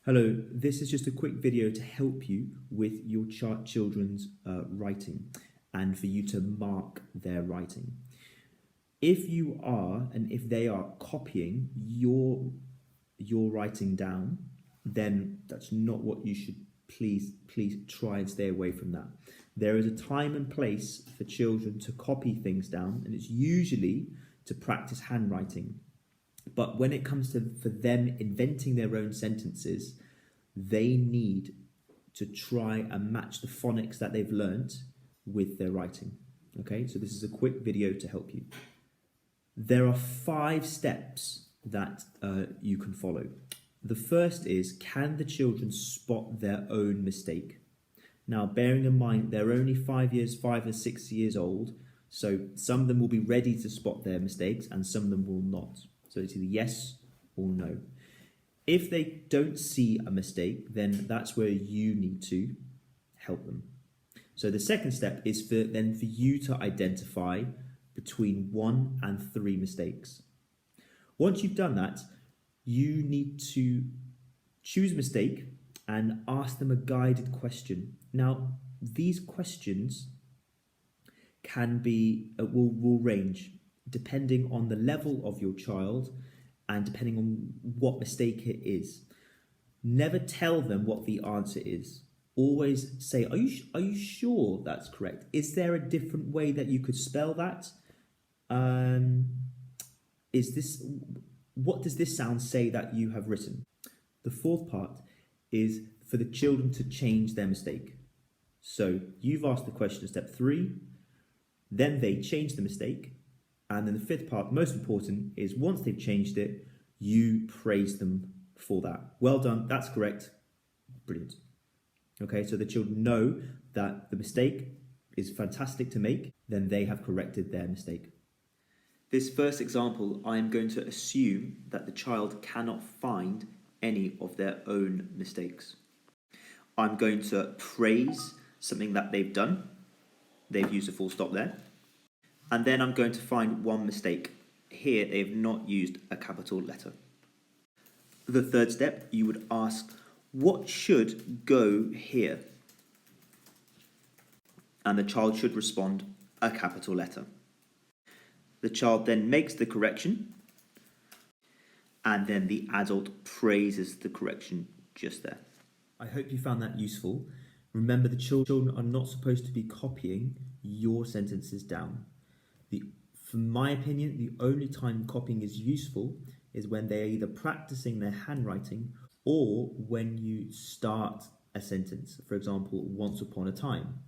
Hello, this is just a quick video to help you with your children's writing and for you to mark their writing. If you are and if they are copying your writing down, then that's not what you should. Please try and stay away from that. There is a time and place for children to copy things down, and it's usually to practice handwriting. But when it comes to for them inventing their own sentences, they need to try and match the phonics that they've learnt with their writing. Okay, so this is a quick video to help you. There are 5 steps that you can follow. The first is, can the children spot their own mistake? Now, bearing in mind they're only 5 or 6 years old, so some of them will be ready to spot their mistakes and some of them will not. So it's either yes or no. If they don't see a mistake, then that's where you need to help them. So the second step is for you to identify between 1 and 3 mistakes. Once you've done that, you need to choose a mistake and ask them a guided question. Now, these questions can be will range depending on the level of your child and depending on what mistake it is. Never tell them what the answer is. Always say, are you sure that's correct? Is there a different way that you could spell that? What does this sound say that you have written? The fourth part is for the children to change their mistake. So you've asked the question in step 3, then they change the mistake, and then the 5th part, most important, is once they've changed it, you praise them for that. Well done, that's correct, brilliant. Okay, so the children know that the mistake is fantastic to make, then they have corrected their mistake. This first example, I'm going to assume that the child cannot find any of their own mistakes. I'm going to praise something that they've done. They've used a full stop there. And then I'm going to find one mistake. Here, they've not used a capital letter. The third step, you would ask, what should go here? And the child should respond, a capital letter. The child then makes the correction, and then the adult praises the correction just there. I hope you found that useful. Remember, the children are not supposed to be copying your sentences down. From my opinion, the only time copying is useful is when they're either practicing their handwriting or when you start a sentence. For example, once upon a time.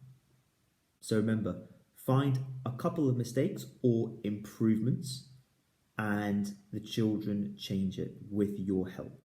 So remember, find a couple of mistakes or improvements and the children change it with your help.